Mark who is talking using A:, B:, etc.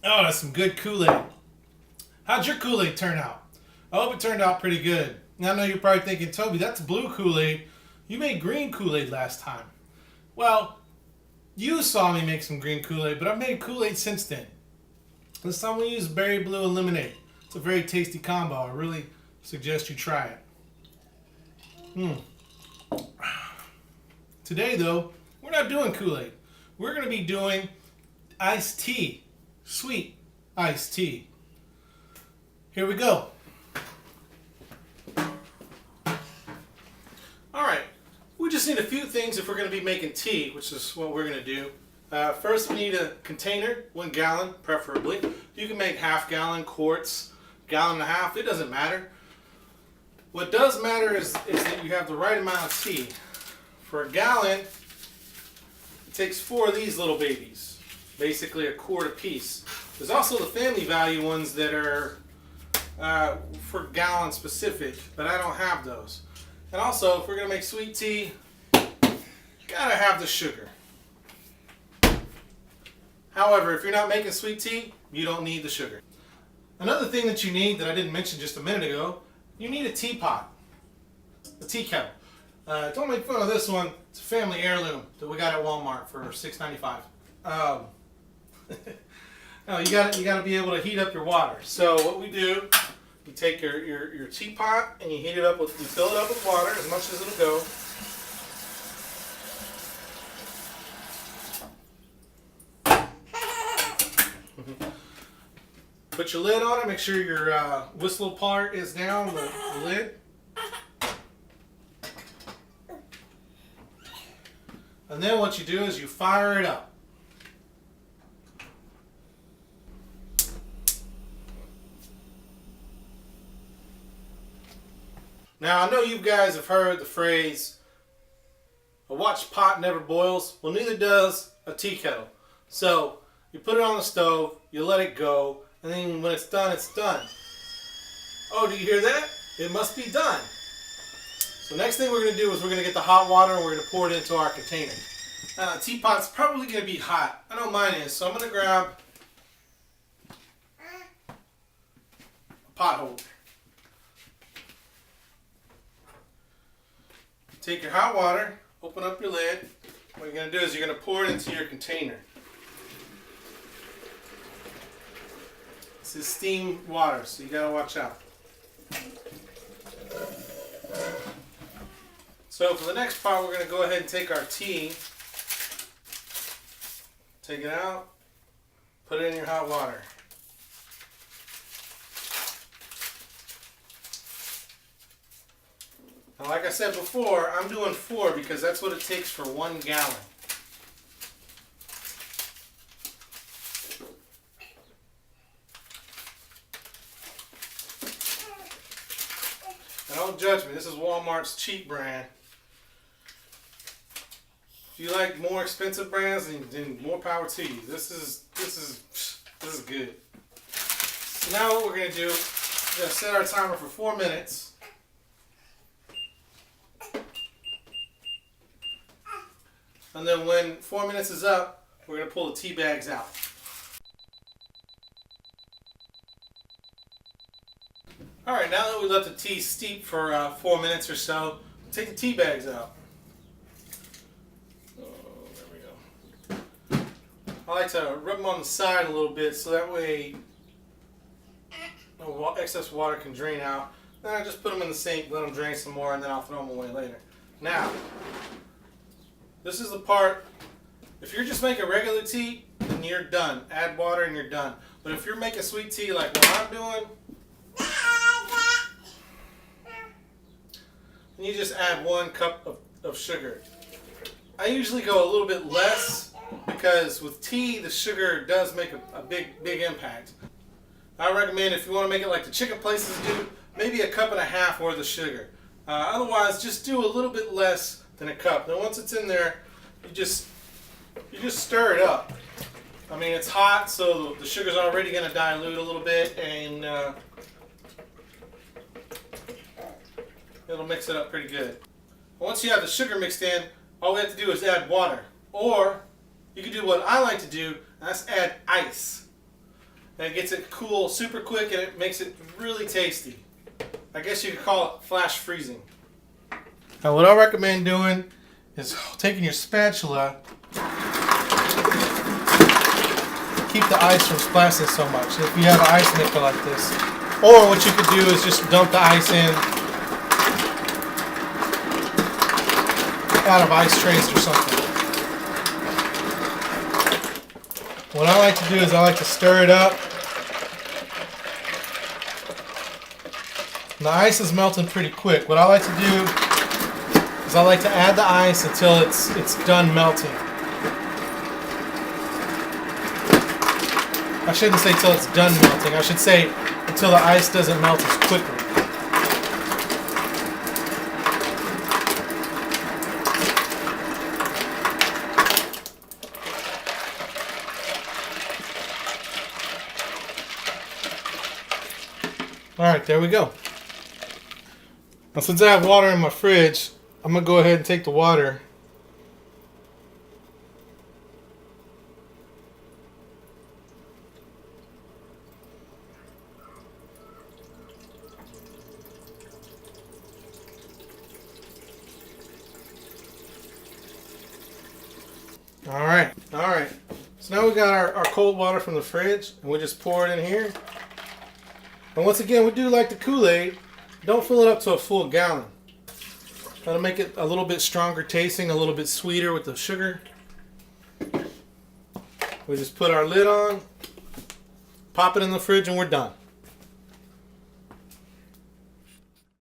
A: Oh, that's some good Kool-Aid. How'd your Kool-Aid turn out? I hope it turned out pretty good. Now I know you're probably thinking, Toby, that's blue Kool-Aid. You made green Kool-Aid last time. Well, you saw me make some green Kool-Aid, but I've made Kool-Aid since then. This time we use berry blue and lemonade. It's a very tasty combo. I really suggest you try it. Today, though, we're not doing Kool-Aid. We're going to be doing iced tea. Sweet iced tea. Here we go. Alright, we just need a few things if we're going to be making tea, which is what we're going to do. First, we need a container, 1 gallon preferably. You can make half gallon, quarts, gallon and a half, it doesn't matter. What does matter is that you have the right amount of tea. For a gallon, it takes 4 of these little babies, basically a quart apiece. There's also the family value ones that are for gallon specific, but I don't have those. And also, if we're going to make sweet tea, gotta have the sugar. However, if you're not making sweet tea, you don't need the sugar. Another thing that you need that I didn't mention just a minute ago, you need a teapot, a tea kettle. Don't make fun of this one. It's a family heirloom that we got at Walmart for $6.95. No, you gotta be able to heat up your water. So what we do, you take your teapot and you heat it up with, you fill it up with water as much as it'll go. Put your lid on it. Make sure your whistle part is down, the lid. And then what you do is you fire it up. Now I know you guys have heard the phrase, a watch pot never boils. Well, neither does a tea kettle. So you put it on the stove, you let it go, and then when it's done, it's done. Oh, do you hear that? It must be done. So next thing we're going to do is we're going to get the hot water and we're going to pour it into our container. Teapot's probably going to be hot. I know mine is, so I'm going to grab a pot holder. Take your hot water, open up your lid. What you're going to do is you're going to pour it into your container. This is steamed water, so you got to watch out. So for the next part, we're going to go ahead and take our tea, take it out, put it in your hot water. Now, like I said before, I'm doing 4 because that's what it takes for 1 gallon. Now don't judge me, this is Walmart's cheap brand. If you like more expensive brands, then more power to you. This is good. So now what we're going to do is going to set our timer for 4 minutes. And then when 4 minutes is up, we're going to pull the tea bags out. Alright, now that we let the tea steep for 4 minutes or so, take the tea bags out. Oh, there we go. I like to rub them on the side a little bit so that way no excess water can drain out. Then I just put them in the sink, let them drain some more, and then I'll throw them away later. Now, this is the part, if you're just making regular tea, then you're done. Add water and you're done. But if you're making sweet tea like what I'm doing, then you just add 1 cup of sugar. I usually go a little bit less because with tea, the sugar does make a big impact. I recommend if you want to make it like the chicken places do, maybe 1.5 cups worth of sugar. Otherwise, just do a little bit less than a cup. Then once it's in there, you just stir it up. I mean, it's hot, so the sugar's already going to dilute a little bit, and it'll mix it up pretty good. Once you have the sugar mixed in, all we have to do is add water. Or you can do what I like to do, and that's add ice. and it gets it cool super quick, and it makes it really tasty. I guess you could call it flash freezing. Now what I recommend doing is taking your spatula, keep the ice from splashing so much. If you have an ice maker like this, or what you could do is just dump the ice in out of ice trays or something. What I like to do is I like to stir it up. And the ice is melting pretty quick. What I like to do is I like to add the ice until it's done melting. I shouldn't say till it's done melting. I should say until the ice doesn't melt as quickly. Alright, there we go. Now since I have water in my fridge, I'm going to go ahead and take the water . Alright. So now we got our cold water from the fridge, and we just pour it in here. And once again, we do like the Kool-Aid. Don't fill it up to a full gallon. That'll make it a little bit stronger tasting, a little bit sweeter with the sugar. We just put our lid on, pop it in the fridge, and we're done.